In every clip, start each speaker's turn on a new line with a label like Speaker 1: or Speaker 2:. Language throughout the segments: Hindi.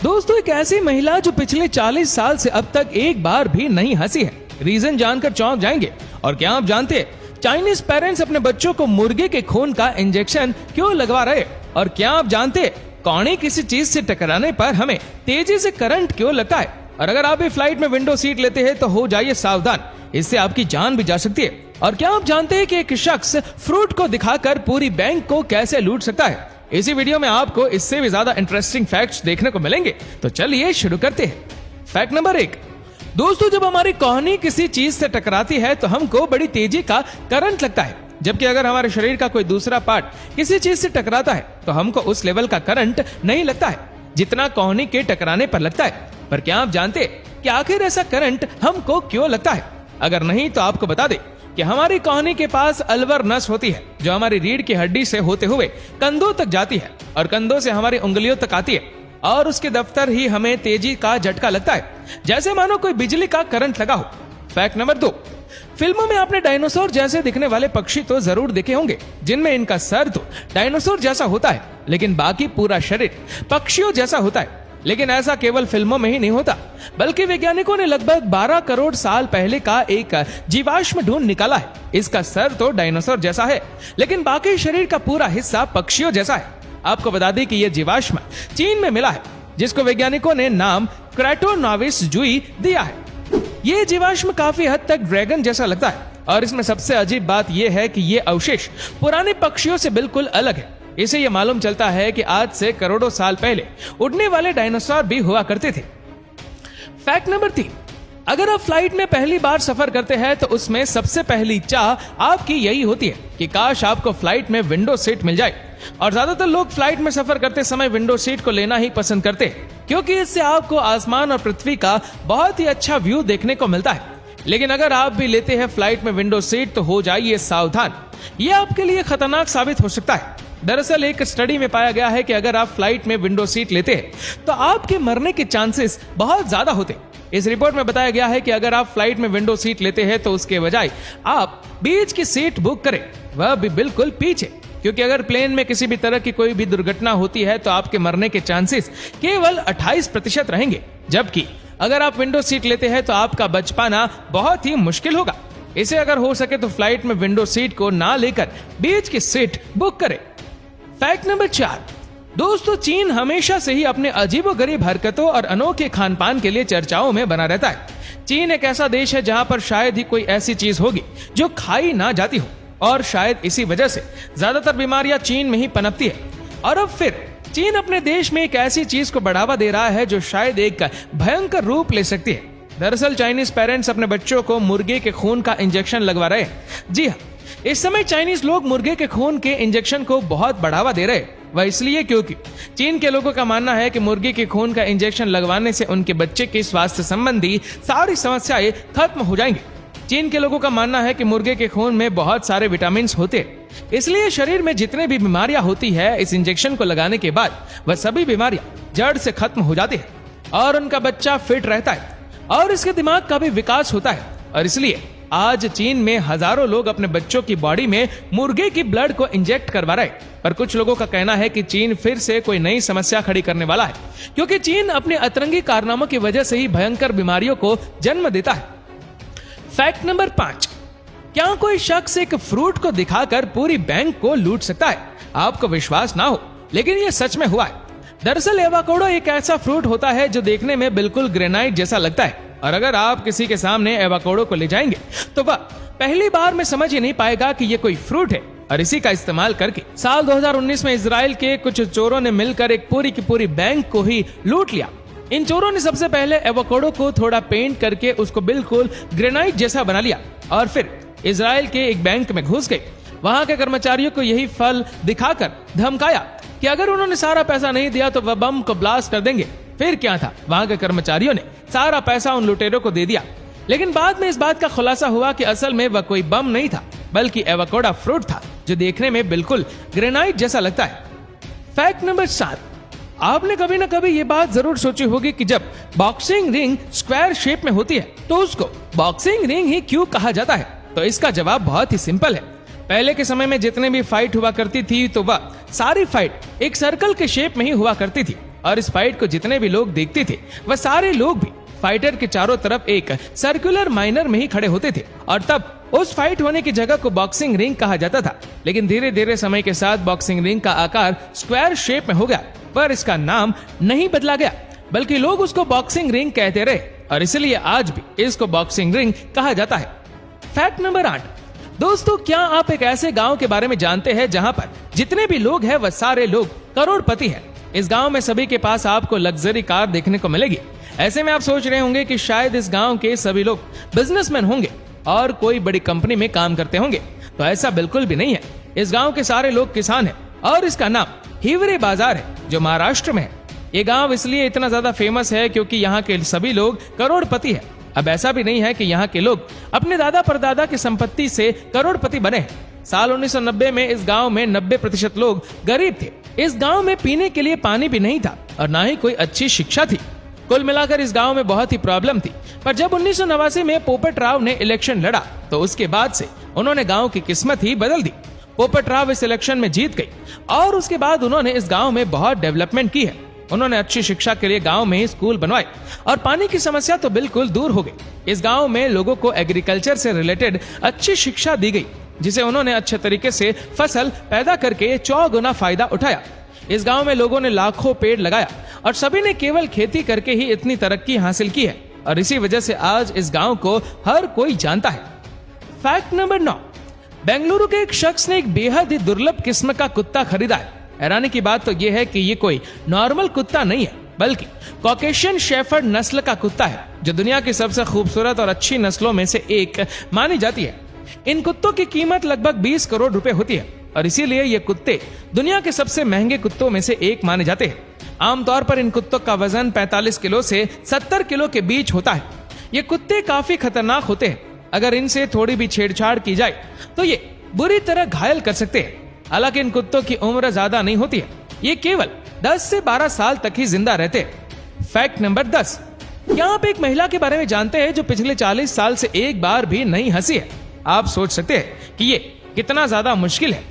Speaker 1: दोस्तों, एक ऐसी महिला जो पिछले 40 साल से अब तक एक बार भी नहीं हंसी है। रीजन जानकर चौंक जाएंगे। और क्या आप जानते हैं चाइनीज पेरेंट्स अपने बच्चों को मुर्गे के खून का इंजेक्शन क्यों लगवा रहे? और क्या आप जानते हैं कौड़ी किसी चीज से टकराने पर हमें तेजी से करंट क्यों लगता है? और अगर आप भी फ्लाइट में विंडो सीट लेते हैं तो हो जाइए सावधान, इससे आपकी जान भी जा सकती है। और क्या आप जानते हैं कि एक शख्स फ्रूट को दिखाकर पूरी बैंक को कैसे लूट सकता है? इसी वीडियो में आपको इससे भी ज्यादा इंटरेस्टिंग फैक्ट्स देखने को मिलेंगे। तो चलिए शुरू करते हैं। Fact number 1। दोस्तों, जब हमारी कोहनी किसी चीज से टकराती है तो हमको बड़ी तेजी का करंट लगता है, जबकि अगर हमारे शरीर का कोई दूसरा पार्ट किसी चीज से टकराता है तो हमको उस लेवल का करंट नहीं लगता है जितना कोहनी के टकराने पर लगता है। पर क्या आप जानते हैं कि आखिर ऐसा करंट हमको क्यों लगता है? अगर नहीं तो आपको बता दें कि हमारी कोहनी के पास अल्वर नस होती है जो हमारी रीढ़ की हड्डी से होते हुए कंधों तक जाती है और कंधों से हमारी उंगलियों तक आती है और उसके दफ्तर ही हमें तेजी का झटका लगता है, जैसे मानो कोई बिजली का करंट लगा हो। Fact number 2। फिल्मों में आपने डायनासोर जैसे दिखने वाले पक्षी तो जरूर देखे होंगे जिनमें इनका सर तो डायनासोर जैसा होता है लेकिन बाकी पूरा शरीर पक्षियों जैसा होता है। लेकिन ऐसा केवल फिल्मों में ही नहीं होता, बल्कि वैज्ञानिकों ने लगभग 12 करोड़ साल पहले का एक जीवाश्म ढूंढ निकाला है। इसका सर तो डायनासोर जैसा है लेकिन बाकी शरीर का पूरा हिस्सा पक्षियों जैसा है। आपको बता दें कि यह जीवाश्म चीन में मिला है, जिसको वैज्ञानिकों ने नाम क्रेटोनोविस जुई दिया है। ये जीवाश्म काफी हद तक ड्रैगन जैसा लगता है और इसमें सबसे अजीब बात यह है कि ये अवशेष पुराने पक्षियों से बिल्कुल अलग है। इसे यह मालूम चलता है कि आज से करोड़ों साल पहले उड़ने वाले डायनासोर भी हुआ करते थे। Fact number 3। अगर आप फ्लाइट में पहली बार सफर करते हैं तो उसमें सबसे पहली चाह आपकी यही होती है कि काश आपको फ्लाइट में विंडो सीट मिल जाए। और ज्यादातर लोग फ्लाइट में सफर करते समय विंडो सीट को लेना ही पसंद करते हैं, क्योंकि इससे आपको आसमान और पृथ्वी का बहुत ही अच्छा व्यू देखने को मिलता है। लेकिन अगर आप भी लेते हैं फ्लाइट में विंडो सीट तो हो जाइए सावधान, ये आपके लिए खतरनाक साबित हो सकता है। दरअसल एक स्टडी में पाया गया है कि अगर आप फ्लाइट में विंडो सीट लेते हैं तो आपके मरने के चांसेस बहुत ज्यादा होते। इस रिपोर्ट में बताया गया है कि अगर आप फ्लाइट में विंडो सीट लेते हैं तो उसके बजाय आप बीच की सीट बुक करें, वह भी बिल्कुल पीछे, क्योंकि अगर प्लेन में किसी भी तरह की कोई भी दुर्घटना होती है तो आपके मरने के चांसेस केवल 28% रहेंगे, जबकि अगर आप विंडो सीट लेते हैं तो आपका बच पाना बहुत ही मुश्किल होगा। इसे अगर हो सके तो फ्लाइट में विंडो सीट को ना लेकर बीच की सीट बुक करें। Fact number 4। दोस्तों, चीन हमेशा से ही अपने अजीबोगरीब हरकतों और अनोखे खान पान के लिए चर्चाओं में बना रहता है। चीन एक ऐसा देश है जहां पर शायद ही कोई ऐसी चीज होगी जो खाई ना जाती हो, और शायद इसी वजह से ज्यादातर बीमारियां चीन में ही पनपती है। और अब फिर चीन अपने देश में एक ऐसी चीज को बढ़ावा दे रहा है जो शायद एक भयंकर रूप ले सकती है। दरअसल चाइनीज पेरेंट्स अपने बच्चों को मुर्गे के खून का इंजेक्शन लगवा रहे हैं। जी हाँ, इस समय चाइनीज लोग मुर्गे के खून के इंजेक्शन को बहुत बढ़ावा दे रहे हैं। वह इसलिए क्योंकि चीन के लोगों का मानना है कि मुर्गे के खून का इंजेक्शन लगवाने से उनके बच्चे की स्वास्थ्य संबंधी सारी समस्याएं खत्म हो जाएंगी। चीन के लोगों का मानना है कि मुर्गे के खून में बहुत सारे विटामिन होते हैं, इसलिए शरीर में जितने भी बीमारियां होती है इस इंजेक्शन को लगाने के बाद वह सभी बीमारियां जड़ से खत्म हो जाती है और उनका बच्चा फिट रहता है और इसके दिमाग का भी विकास होता है। और इसलिए आज चीन में हजारों लोग अपने बच्चों की बॉडी में मुर्गे की ब्लड को इंजेक्ट करवा रहे हैं। पर कुछ लोगों का कहना है कि चीन फिर से कोई नई समस्या खड़ी करने वाला है, क्योंकि चीन अपने अतरंगी कारनामों की वजह से ही भयंकर बीमारियों को जन्म देता है। Fact number 5। क्या कोई शख्स एक फ्रूट को दिखाकर पूरी बैंक को लूट सकता है? आपको विश्वास ना हो, लेकिन यह सच में हुआ है। दरअसल एवोकाडो एक ऐसा फ्रूट होता है जो देखने में बिल्कुल ग्रेनाइट जैसा लगता है, और अगर आप किसी के सामने एवोकाडो को ले जाएंगे तो वह पहली बार में समझ ही नहीं पाएगा कि यह कोई फ्रूट है। और इसी का इस्तेमाल करके साल 2019 में इजराइल के कुछ चोरों ने मिलकर एक पूरी की पूरी बैंक को ही लूट लिया। इन चोरों ने सबसे पहले एवोकाडो को थोड़ा पेंट करके उसको बिल्कुल ग्रेनाइट जैसा बना लिया और फिर इजराइल के एक बैंक में घुस गए। वहां के कर्मचारियों को यही फल दिखाकर धमकाया कि अगर उन्होंने सारा पैसा नहीं दिया तो वह बम को ब्लास्ट कर देंगे। फिर क्या था, वहां के कर्मचारियों ने सारा पैसा उन लुटेरों को दे दिया। लेकिन बाद में इस बात का खुलासा हुआ कि असल में वह कोई बम नहीं था, बल्कि एवोकाडो फ्रूट था जो देखने में बिल्कुल ग्रेनाइट जैसा लगता है। Fact number 7। आपने कभी ना कभी ये बात जरूर सोची होगी कि जब बॉक्सिंग रिंग स्क्वायर शेप में होती है तो उसको बॉक्सिंग रिंग ही क्यों कहा जाता है? तो इसका जवाब बहुत ही सिंपल है। पहले के समय में जितने भी फाइट हुआ करती थी तो वह सारी फाइट एक सर्कल के शेप में ही हुआ करती थी। और इस फाइट को जितने भी लोग देखते थे वह सारे लोग भी फाइटर के चारों तरफ एक सर्कुलर माइनर में ही खड़े होते थे और तब उस फाइट होने की जगह को बॉक्सिंग रिंग कहा जाता था। लेकिन धीरे धीरे समय के साथ बॉक्सिंग रिंग का आकार स्क्वायर शेप में हो गया, पर इसका नाम नहीं बदला गया, बल्कि लोग उसको बॉक्सिंग रिंग कहते रहे और इसलिए आज भी इसको बॉक्सिंग रिंग कहा जाता है। Fact number 8। दोस्तों, क्या आप एक ऐसे गांव के बारे में जानते हैं जहां पर जितने भी लोग हैं वह सारे लोग करोड़पति हैं। इस गांव में सभी के पास आपको लग्जरी कार देखने को मिलेगी। ऐसे में आप सोच रहे होंगे कि शायद इस गांव के सभी लोग बिजनेसमैन होंगे और कोई बड़ी कंपनी में काम करते होंगे, तो ऐसा बिल्कुल भी नहीं है। इस गांव के सारे लोग किसान हैं और इसका नाम हिवरे बाजार है जो महाराष्ट्र में है। ये गांव इसलिए इतना ज्यादा फेमस है क्योंकि यहाँ के सभी लोग करोड़पति हैं। अब ऐसा भी नहीं है कि यहाँ के लोग अपने दादा परदादा की संपत्ति से करोड़पति बने हैं। साल 1990 में इस गांव में 90% लोग गरीब थे। इस गांव में पीने के लिए पानी भी नहीं था और ना ही कोई अच्छी शिक्षा थी। कुल मिलाकर इस गांव में बहुत ही प्रॉब्लम थी। पर जब 1989 में पोपट राव ने इलेक्शन लड़ा तो उसके बाद से उन्होंने गांव की किस्मत ही बदल दी। पोपट राव इस इलेक्शन में जीत गई और उसके बाद उन्होंने इस गांव में बहुत डेवलपमेंट की है। उन्होंने अच्छी शिक्षा के लिए गांव में ही स्कूल बनवाए और पानी की समस्या तो बिल्कुल दूर हो गई। इस गांव में लोगों को एग्रीकल्चर से रिलेटेड अच्छी शिक्षा दी गई, जिसे उन्होंने अच्छे तरीके से फसल पैदा करके 100 गुना फायदा उठाया। इस गांव में लोगों ने लाखों पेड़ लगाया और सभी ने केवल खेती करके ही इतनी तरक्की हासिल की है और इसी वजह से आज इस गांव को हर कोई जानता है। Fact number 9। बेंगलुरु के एक शख्स ने एक बेहद ही दुर्लभ किस्म का कुत्ता खरीदा है। हैरानी की बात तो यह है कि ये कोई नॉर्मल कुत्ता नहीं है, बल्कि कॉकेशियन शेफर्ड नस्ल का कुत्ता है जो दुनिया की सबसे खूबसूरत और अच्छी नस्लों में से एक मानी जाती है। इन कुत्तों की कीमत लगभग 20 करोड़ रुपए होती है और इसीलिए ये कुत्ते दुनिया के सबसे महंगे कुत्तों में से एक माने जाते हैं। आमतौर पर इन कुत्तों का वजन 45 किलो से 70 किलो के बीच होता है। ये कुत्ते काफी खतरनाक होते हैं। अगर इनसे थोड़ी भी छेड़छाड़ की जाए तो ये बुरी तरह घायल कर सकते हैं। हालांकि इन कुत्तों की उम्र ज्यादा नहीं होती है, ये केवल 10 से 12 साल तक ही जिंदा रहते हैं। Fact number 10। क्या आप एक महिला के बारे में जानते हैं जो पिछले 40 साल से एक बार भी नहीं हंसी है? आप सोच सकते हैं कि ये कितना ज्यादा मुश्किल है,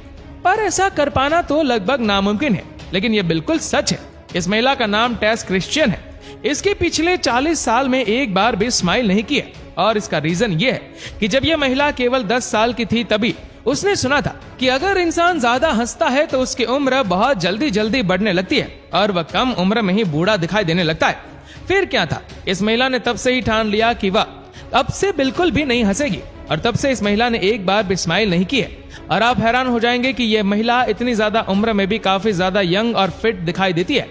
Speaker 1: पर ऐसा कर पाना तो लगभग नामुमकिन है, लेकिन ये बिल्कुल सच है। इस महिला का नाम टेस क्रिश्चियन है। इसके पिछले 40 साल में एक बार भी स्माइल नहीं किया और इसका रीजन ये है कि जब ये महिला केवल 10 साल की थी तभी उसने सुना था कि अगर इंसान ज्यादा हंसता है तो उसकी उम्र बहुत जल्दी जल्दी बढ़ने लगती है और वह कम उम्र में ही बूढ़ा दिखाई देने लगता है। फिर क्या था, इस महिला ने तब से ही ठान लिया कि वह अब से बिल्कुल भी नहीं हंसेगी और तब से इस महिला ने एक बार भी स्माइल नहीं की है। और आप हैरान हो जाएंगे कि यह महिला इतनी ज्यादा उम्र में भी काफी ज्यादा यंग और फिट दिखाई देती है।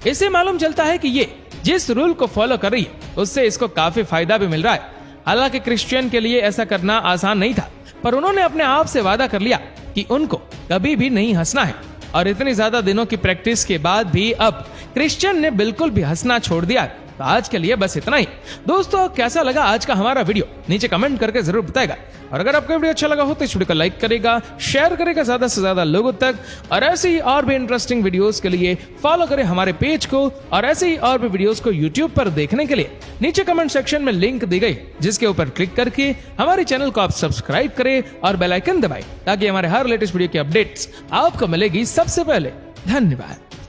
Speaker 1: इससे मालूम चलता है कि ये जिस रूल को फॉलो कर रही है उससे इसको काफी फायदा भी मिल रहा है। हालांकि क्रिश्चियन के लिए ऐसा करना आसान नहीं था, पर उन्होंने अपने आप से वादा कर लिया कि उनको कभी भी नहीं हंसना है और इतनी ज्यादा दिनों की प्रैक्टिस के बाद भी अब क्रिश्चियन ने बिल्कुल भी हंसना छोड़ दिया। तो आज के लिए बस इतना ही। दोस्तों, कैसा लगा आज का हमारा वीडियो नीचे कमेंट करके जरूर बताएगा और अगर आपको वीडियो अच्छा लगा हो तो इस वीडियो को लाइक करेगा, शेयर करेगा ज्यादा से ज्यादा लोगों तक और ऐसे ही और भी इंटरेस्टिंग वीडियोस के लिए फॉलो करें हमारे पेज को और ऐसे ही और भी वीडियोस को यूट्यूब पर देखने के लिए नीचे कमेंट सेक्शन में लिंक दी गई जिसके ऊपर क्लिक करके हमारे चैनल को आप सब्सक्राइब करें और बेल आइकन दबाएं ताकि हमारे हर लेटेस्ट वीडियो की अपडेट्स आपको मिलेगी सबसे पहले। धन्यवाद।